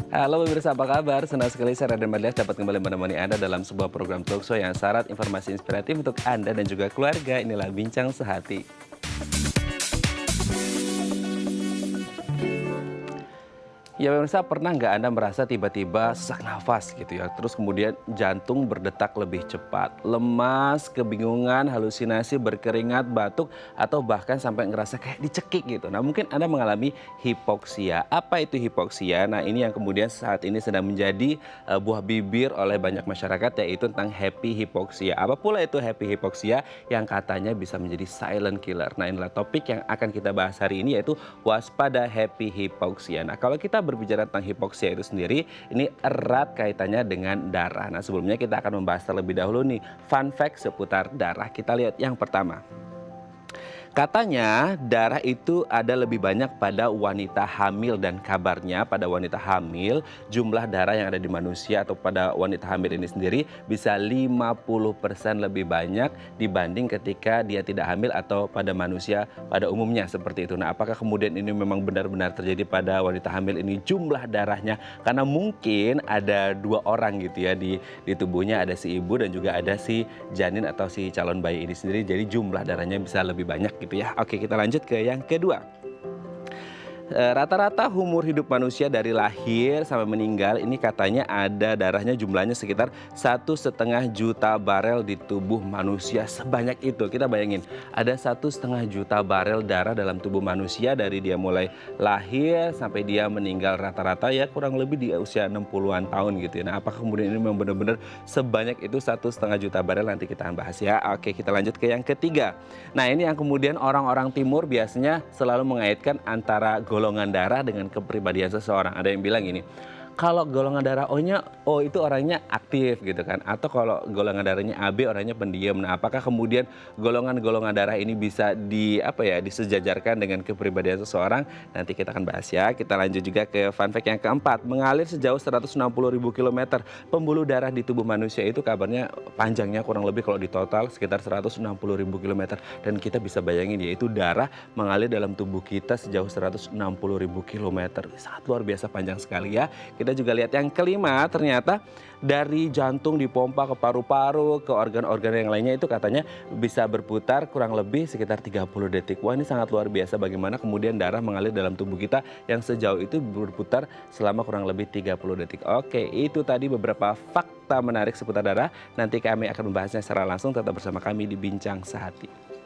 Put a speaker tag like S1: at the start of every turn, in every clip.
S1: Halo pemirsa, apa kabar? Senang sekali saya Raden Madlias dapat kembali menemani Anda dalam sebuah program talkshow yang syarat informasi inspiratif untuk Anda dan juga keluarga. Inilah Bincang Sehati. Ya pemirsa, pernah nggak Anda merasa tiba-tiba sesak nafas gitu ya, terus kemudian jantung berdetak lebih cepat, lemas, kebingungan, halusinasi, berkeringat, batuk, atau bahkan sampai ngerasa kayak dicekik gitu. Nah mungkin Anda mengalami hipoksia. Apa itu hipoksia? Nah ini yang kemudian saat ini sedang menjadi buah bibir oleh banyak masyarakat, yaitu tentang happy hipoksia. Apa pula itu happy hipoksia yang katanya bisa menjadi silent killer? Nah inilah topik yang akan kita bahas hari ini, yaitu waspada happy hipoksia. Nah kalau kita berbicara tentang hipoksia itu sendiri, ini erat kaitannya dengan darah. Nah sebelumnya kita akan membahas terlebih dahulu nih fun fact seputar darah. Kita lihat yang pertama. Katanya darah itu ada lebih banyak pada wanita hamil, dan kabarnya pada wanita hamil jumlah darah yang ada di manusia atau pada wanita hamil ini sendiri bisa 50% lebih banyak dibanding ketika dia tidak hamil atau pada manusia pada umumnya seperti itu. Nah apakah kemudian ini memang benar-benar terjadi pada wanita hamil ini jumlah darahnya? Karena mungkin ada dua orang gitu ya di tubuhnya, ada si ibu dan juga ada si janin atau si calon bayi ini sendiri, jadi jumlah darahnya bisa lebih banyak gitu ya. Oke, kita lanjut ke yang kedua. Rata-rata umur hidup manusia dari lahir sampai meninggal ini katanya ada darahnya jumlahnya sekitar 1,5 juta barel di tubuh manusia. Sebanyak itu, kita bayangin ada 1,5 juta barel darah dalam tubuh manusia dari dia mulai lahir sampai dia meninggal, rata-rata ya kurang lebih di usia 60-an tahun gitu ya. Nah apakah kemudian ini memang benar-benar sebanyak itu 1,5 juta barel? Nanti kita bahas ya. Oke, kita lanjut ke yang ketiga. Nah ini yang kemudian orang-orang timur biasanya selalu mengaitkan antara golongan darah dengan kepribadian seseorang. Ada yang bilang gini, kalau golongan darah O-nya, O itu orangnya aktif gitu kan. Atau kalau golongan darahnya AB orangnya pendiam. Nah apakah kemudian golongan-golongan darah ini bisa disejajarkan dengan kepribadian seseorang? Nanti kita akan bahas ya. Kita lanjut juga ke fun fact yang keempat. Mengalir sejauh 160.000 km. Pembuluh darah di tubuh manusia itu kabarnya panjangnya kurang lebih kalau di total sekitar 160.000 km. Dan kita bisa bayangin yaitu darah mengalir dalam tubuh kita sejauh 160.000 km. Sangat luar biasa panjang sekali ya. Kita juga lihat yang kelima, ternyata dari jantung dipompa ke paru-paru, ke organ-organ yang lainnya itu katanya bisa berputar kurang lebih sekitar 30 detik. Wah ini sangat luar biasa bagaimana kemudian darah mengalir dalam tubuh kita yang sejauh itu berputar selama kurang lebih 30 detik. Oke, itu tadi beberapa fakta menarik seputar darah. Nanti kami akan membahasnya secara langsung, tetap bersama kami di Bincang Sehati.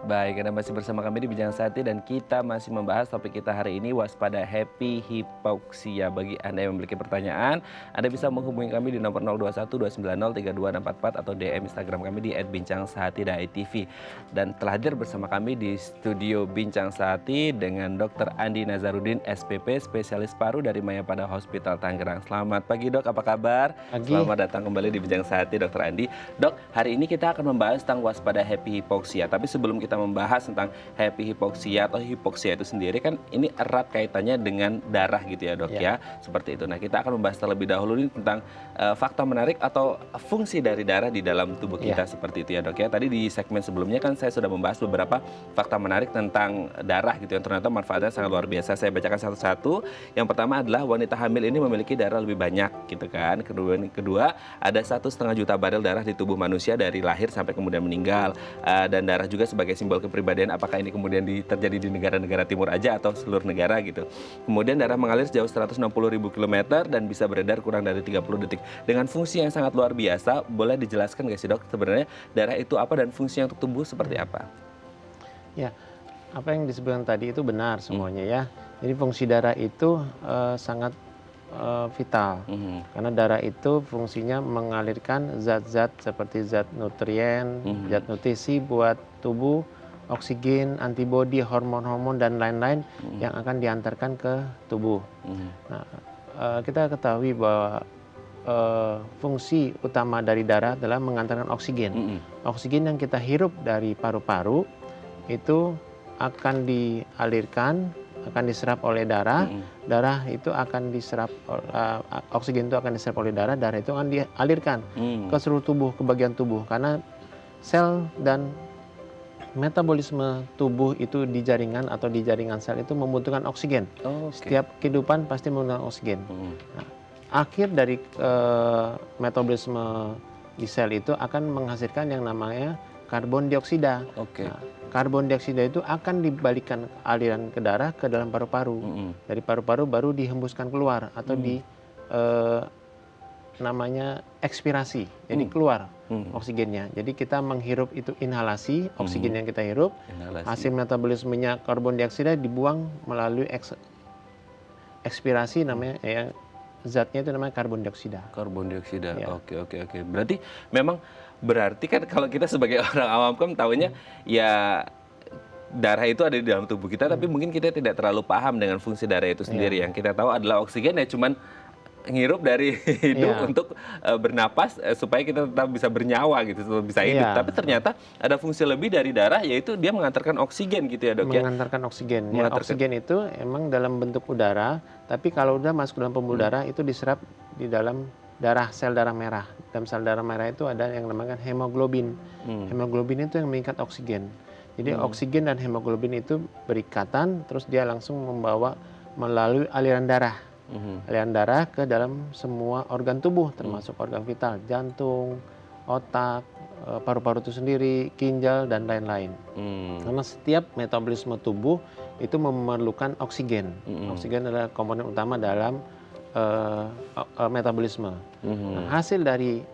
S1: Baik, Anda masih bersama kami di Bincang Sehati dan kita masih membahas topik kita hari ini, waspada happy hipoksia. Bagi Anda yang memiliki pertanyaan, Anda bisa menghubungi kami di nomor 0212903244 atau DM Instagram kami di @bincangsehati.tv. Dan telah hadir bersama kami di studio Bincang Sehati dengan Dr. Andi Nazarudin, SPP, spesialis paru dari Mayapada Hospital Tangerang. Selamat pagi Dok, apa kabar?
S2: Pagi.
S1: Selamat datang kembali di Bincang Sehati, Dr. Andi. Dok, hari ini kita akan membahas tentang waspada happy hipoksia. Tapi sebelum kita membahas tentang happy hipoksia atau hipoksia itu sendiri, kan ini erat kaitannya dengan darah gitu ya Dok ya. Seperti itu. Nah kita akan membahas terlebih dahulu ini tentang fakta menarik atau fungsi dari darah di dalam tubuh kita seperti itu ya Dok ya. Tadi di segmen sebelumnya kan saya sudah membahas beberapa fakta menarik tentang darah gitu yang ternyata manfaatnya sangat luar biasa. Saya bacakan satu-satu. Yang pertama adalah wanita hamil ini memiliki darah lebih banyak gitu kan. Kedua ada 1,5 juta barel darah di tubuh manusia dari lahir sampai kemudian meninggal. Dan darah juga sebagai simbol kepribadian. Apakah ini kemudian terjadi di negara-negara timur aja atau seluruh negara gitu. Kemudian darah mengalir sejauh 160.000 km dan bisa beredar kurang dari 30 detik. Dengan fungsi yang sangat luar biasa, boleh dijelaskan nggak sih Dok sebenarnya darah itu apa dan fungsinya untuk tubuh seperti apa?
S2: Ya, apa yang disebutkan tadi itu benar semuanya ya. Jadi fungsi darah itu sangat vital. Karena darah itu fungsinya mengalirkan zat-zat seperti zat nutrien, zat nutrisi buat tubuh, oksigen, antibodi, hormon-hormon dan lain-lain yang akan diantarkan ke tubuh. Nah, kita ketahui bahwa fungsi utama dari darah adalah mengantarkan oksigen. Oksigen yang kita hirup dari paru-paru itu akan dialirkan akan diserap oleh darah, darah itu akan diserap, oksigen itu akan diserap oleh darah itu akan dialirkan ke seluruh tubuh, ke bagian tubuh. Karena sel dan metabolisme tubuh itu di jaringan atau di jaringan sel itu membutuhkan oksigen. Setiap kehidupan pasti membutuhkan oksigen. Nah, akhir dari metabolisme di sel itu akan menghasilkan yang namanya karbon dioksida. Nah, karbon dioksida itu akan dibalikkan aliran ke darah ke dalam paru-paru. Dari paru-paru baru dihembuskan keluar atau namanya ekspirasi. Jadi keluar oksigennya. Jadi kita menghirup itu inhalasi, oksigen yang kita hirup. Hasil metabolismenya karbon dioksida dibuang melalui ekspirasi, namanya zatnya itu namanya karbon dioksida.
S1: Karbon dioksida. Ya. Oke. Berarti kan kalau kita sebagai orang awam kan tahunya ya darah itu ada di dalam tubuh kita, tapi mungkin kita tidak terlalu paham dengan fungsi darah itu sendiri. Yang kita tahu adalah oksigen ya cuman ngirup dari hidup untuk bernapas supaya kita tetap bisa bernyawa gitu, tetap bisa hidup. Tapi ternyata ada fungsi lebih dari darah, yaitu dia mengantarkan oksigen gitu ya, Dok ya.
S2: Mengantarkan oksigen. Ya, oksigen itu emang dalam bentuk udara, tapi kalau udah masuk dalam pembuluh darah itu diserap di dalam darah, sel darah merah. Dalam sel darah merah itu ada yang namanya hemoglobin. Hemoglobin itu yang mengikat oksigen. Jadi oksigen dan hemoglobin itu berikatan, terus dia langsung membawa melalui aliran darah. Aliran darah ke dalam semua organ tubuh, termasuk organ vital, jantung, otak, paru-paru itu sendiri, ginjal, dan lain-lain. Karena setiap metabolisme tubuh itu memerlukan oksigen. Oksigen adalah komponen utama dalam metabolisme. Nah, hasil dari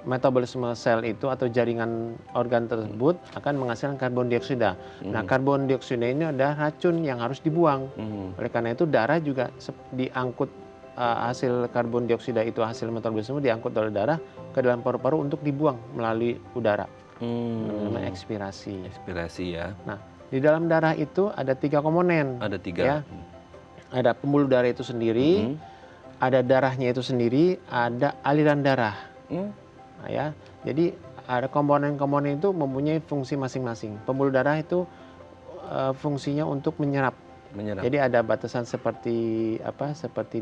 S2: metabolisme sel itu atau jaringan organ tersebut akan menghasilkan karbon dioksida. Nah, karbon dioksida ini adalah racun yang harus dibuang. Oleh karena itu darah juga diangkut, hasil karbon dioksida itu hasil metabolisme diangkut oleh darah ke dalam paru-paru untuk dibuang melalui udara. Namanya ekspirasi.
S1: Ekspirasi ya.
S2: Nah, di dalam darah itu ada 3 komponen.
S1: Ada 3.
S2: Ya. Ada pembuluh darah itu sendiri, ada darahnya itu sendiri, ada aliran darah. Nah, ya, jadi ada komponen-komponen itu mempunyai fungsi masing-masing. Pembuluh darah itu fungsinya untuk menyerap. Jadi ada batasan seperti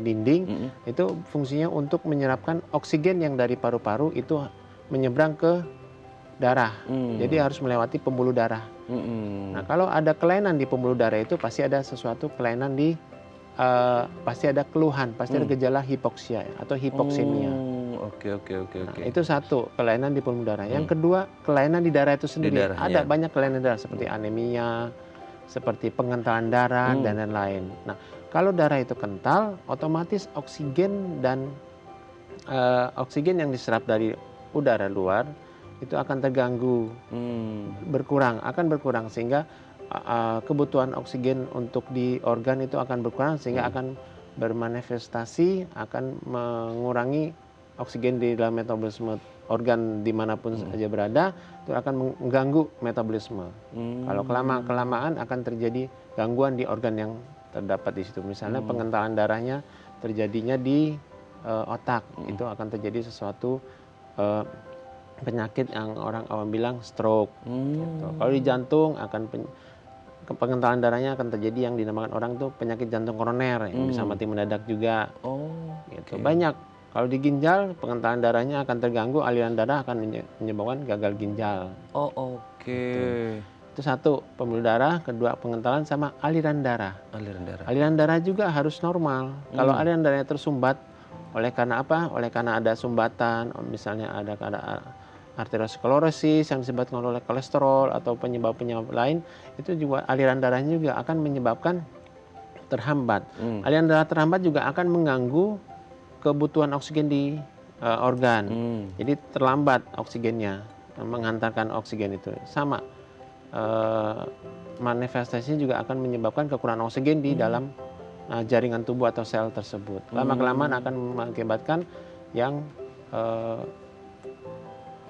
S2: dinding, itu fungsinya untuk menyerapkan oksigen yang dari paru-paru itu menyeberang ke darah. Jadi harus melewati pembuluh darah. Nah, kalau ada kelainan di pembuluh darah itu pasti ada sesuatu kelainan pasti ada keluhan, pasti ada gejala hipoksia atau hipoksemia.
S1: Oke.
S2: Nah, itu satu, kelainan di pembuluh darah. Yang kedua, kelainan di darah itu sendiri. Ada banyak kelainan darah seperti anemia, seperti pengentalan darah dan lain-lain. Nah, kalau darah itu kental, otomatis oksigen yang diserap dari udara luar itu akan terganggu, akan berkurang sehingga kebutuhan oksigen untuk di organ itu akan berkurang sehingga akan bermanifestasi, akan mengurangi oksigen di dalam metabolisme organ dimanapun saja berada, itu akan mengganggu metabolisme. Kalau kelamaan akan terjadi gangguan di organ yang terdapat di situ. Misalnya pengentalan darahnya terjadinya di otak, itu akan terjadi sesuatu penyakit yang orang awam bilang stroke. Gitu. Kalau di jantung akan pengentalan darahnya akan terjadi yang dinamakan orang tuh penyakit jantung koroner yang bisa mati mendadak juga. Gitu. Banyak. Kalau di ginjal, pengentalan darahnya akan terganggu, aliran darah akan menyebabkan gagal ginjal. Itu satu, pembuluh darah. Kedua, pengentalan sama aliran darah. Aliran darah juga harus normal. Kalau aliran darahnya tersumbat, oleh karena apa? Oleh karena ada sumbatan, misalnya ada arteriosklerosis yang disebabkan oleh kolesterol atau penyebab-penyebab lain, itu juga aliran darahnya juga akan menyebabkan terhambat. Aliran darah terhambat juga akan mengganggu kebutuhan oksigen di organ. Jadi terlambat oksigennya, menghantarkan oksigen itu. Sama, manifestasinya juga akan menyebabkan kekurangan oksigen di dalam jaringan tubuh atau sel tersebut. Lama-kelamaan akan mengakibatkan yang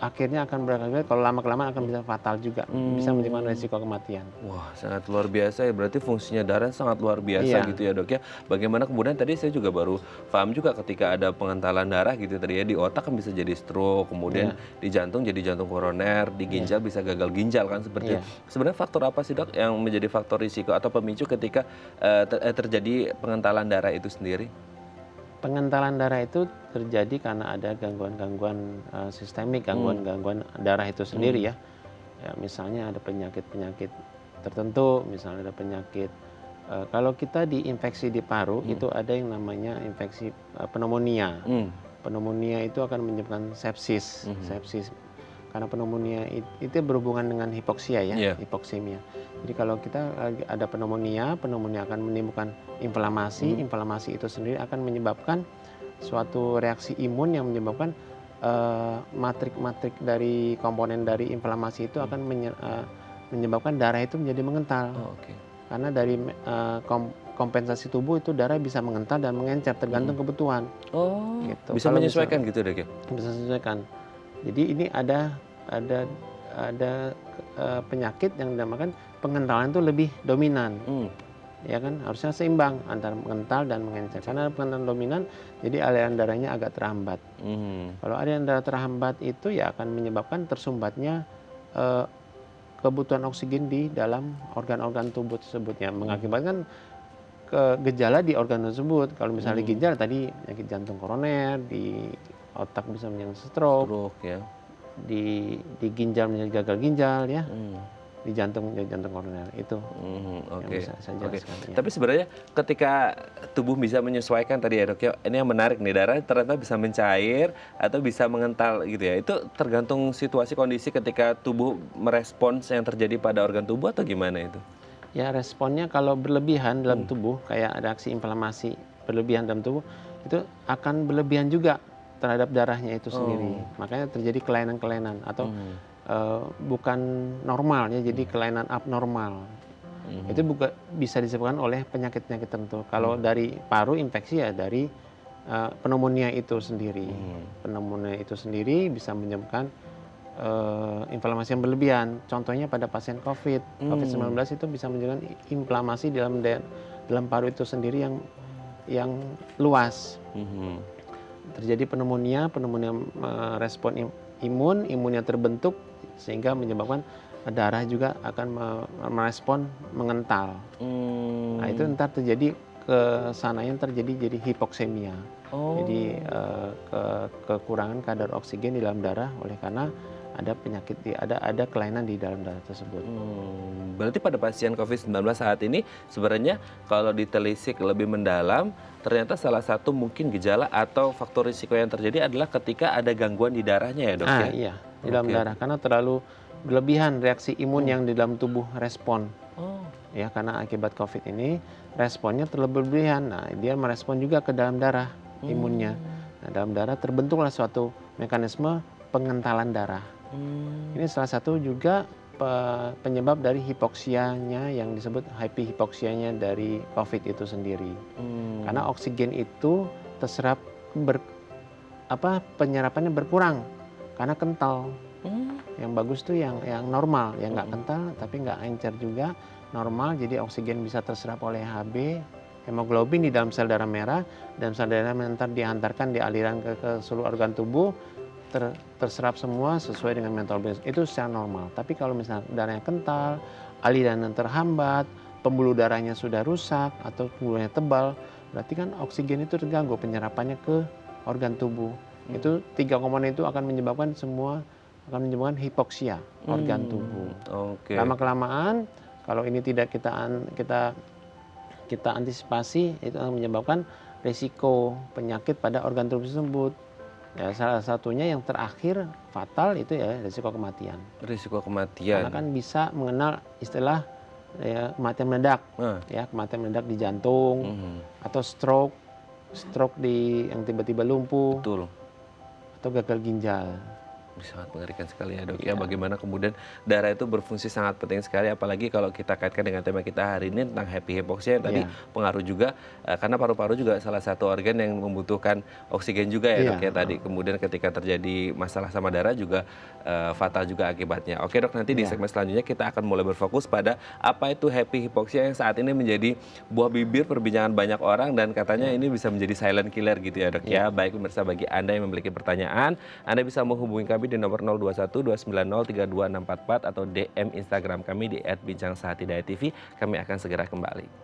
S2: akhirnya akan berakibat kalau lama-kelamaan akan bisa fatal juga, bisa menyebabkan resiko kematian.
S1: Wah, sangat luar biasa ya. Berarti fungsinya darah sangat luar biasa
S2: Iya,
S1: gitu ya dok ya. Bagaimana kemudian tadi saya juga baru paham juga ketika ada pengentalan darah gitu tadi ya di otak kan bisa jadi stroke, kemudian
S2: iya,
S1: di jantung jadi jantung koroner, di
S2: iya,
S1: ginjal bisa gagal ginjal kan seperti itu.
S2: iya.
S1: Sebenarnya faktor apa sih dok yang menjadi faktor risiko atau pemicu ketika terjadi pengentalan darah itu sendiri?
S2: Pengentalan darah itu terjadi karena ada gangguan-gangguan sistemik, gangguan-gangguan darah itu sendiri ya. Ya, misalnya ada penyakit-penyakit tertentu, misalnya ada penyakit kalau kita diinfeksi di paru itu ada yang namanya infeksi pneumonia.
S1: Hmm.
S2: Pneumonia itu akan menyebabkan sepsis, sepsis. Karena pneumonia itu berhubungan dengan hipoksia ya,
S1: Iya.
S2: hipoksemia. Jadi kalau kita ada pneumonia, pneumonia akan menimbulkan inflamasi, inflamasi itu sendiri akan menyebabkan suatu reaksi imun yang menyebabkan matrik-matrik dari komponen dari inflamasi itu akan menyebabkan darah itu menjadi mengental.
S1: Oh, oke.
S2: Karena dari kompensasi tubuh itu darah bisa mengental dan mengencer tergantung kebutuhan.
S1: Oh,
S2: Gitu.
S1: bisa
S2: Kalau
S1: menyesuaikan gitu dok ya?
S2: bisa disesuaikan. Jadi ini ada penyakit yang dinamakan pengentalan itu lebih dominan.
S1: Hmm.
S2: Ya kan harusnya seimbang antara mengental dan mengencer. Karena pengentalan dominan jadi aliran darahnya agak terhambat. Kalau aliran darah terhambat itu ya akan menyebabkan tersumbatnya kebutuhan oksigen di dalam organ-organ tubuh tersebut yang mengakibatkan gejala di organ tersebut. Kalau misalnya ginjal tadi penyakit jantung koroner, di otak bisa menyebabkan stroke,
S1: Stroke ya.
S2: di ginjal menjadi gagal ginjal ya, di jantung menjadi jantung koroner itu yang
S1: Oke.
S2: bisa saya
S1: Oke.
S2: jelaskan. Ya.
S1: Tapi sebenarnya ketika tubuh bisa menyesuaikan tadi ya dok ya, ini yang menarik nih, darah ternyata bisa mencair atau bisa mengental gitu ya. Itu tergantung situasi kondisi ketika tubuh merespons yang terjadi pada organ tubuh atau gimana itu?
S2: Ya responnya kalau berlebihan dalam tubuh kayak reaksi inflamasi berlebihan dalam tubuh itu akan berlebihan juga terhadap darahnya itu sendiri. Makanya terjadi kelainan-kelainan atau bukan normal ya jadi kelainan abnormal. Itu bisa disebabkan oleh penyakit-penyakit tertentu. Kalau dari paru infeksi ya dari pneumonia itu sendiri. Pneumonia itu sendiri bisa menyebabkan inflamasi yang berlebihan. Contohnya pada pasien COVID-19 itu bisa menyebabkan inflamasi dalam paru itu sendiri yang luas. Terjadi pneumonia merespon imunnya terbentuk sehingga menyebabkan darah juga akan merespon mengental. Nah itu ntar terjadi kesananya jadi hipoksemia. Jadi kekurangan kadar oksigen di dalam darah oleh karena ada penyakit, ada kelainan di dalam darah tersebut.
S1: Berarti pada pasien COVID-19 saat ini sebenarnya kalau ditelisik lebih mendalam, ternyata salah satu mungkin gejala atau faktor risiko yang terjadi adalah ketika ada gangguan di darahnya ya dok ya?
S2: Iya, di dalam darah karena terlalu berlebihan reaksi imun yang di dalam tubuh respon. Ya karena akibat COVID ini responnya terlalu berlebihan. Nah dia merespon juga ke dalam darah imunnya. Nah dalam darah terbentuklah suatu mekanisme pengentalan darah. Ini salah satu juga penyebab dari hipoksianya yang disebut hyperhipoksianya dari COVID itu sendiri. Karena oksigen itu terserap penyerapannya berkurang karena kental. Yang bagus tuh yang normal, yang nggak kental tapi nggak encer juga, normal. Jadi oksigen bisa terserap oleh Hb, hemoglobin di dalam sel darah merah, dan sel darah merah diantarkan di aliran ke seluruh organ tubuh. Terserap semua sesuai dengan metabolisme itu secara normal. Tapi kalau misalnya darahnya kental, aliran yang terhambat, pembuluh darahnya sudah rusak atau pembuluhnya tebal, berarti kan oksigen itu terganggu penyerapannya ke organ tubuh. Itu tiga komponen itu akan menyebabkan hipoksia organ tubuh. Lama kelamaan kalau ini tidak kita antisipasi itu akan menyebabkan risiko penyakit pada organ tubuh tersebut. Ya, salah satunya yang terakhir fatal itu ya risiko kematian.
S1: Risiko kematian.
S2: Karena kan bisa mengenal istilah ya, kematian meledak, ya kematian meledak di jantung atau stroke yang tiba-tiba lumpuh,
S1: Betul.
S2: atau gagal ginjal.
S1: Sangat mengerikan sekali ya dok
S2: Iya.
S1: ya, bagaimana kemudian darah itu berfungsi sangat penting sekali, apalagi kalau kita kaitkan dengan tema kita hari ini tentang happy hypoxia yang tadi
S2: Iya.
S1: pengaruh juga karena paru-paru juga salah satu organ yang membutuhkan oksigen juga ya
S2: Iya,
S1: dok ya tadi,
S2: heeh.
S1: kemudian ketika terjadi masalah sama darah juga fatal juga akibatnya. Oke dok, nanti di
S2: Iya.
S1: segmen selanjutnya kita akan mulai berfokus pada apa itu happy hypoxia yang saat ini menjadi buah bibir perbincangan banyak orang dan katanya
S2: Iya.
S1: ini bisa menjadi silent killer gitu ya dok ya.
S2: Iya.
S1: Baik pemirsa, bagi Anda yang memiliki pertanyaan, Anda bisa menghubungi kami di nomor 0212903244 atau DM Instagram kami di @bincangsehat hidayah TV. Kami akan segera kembali.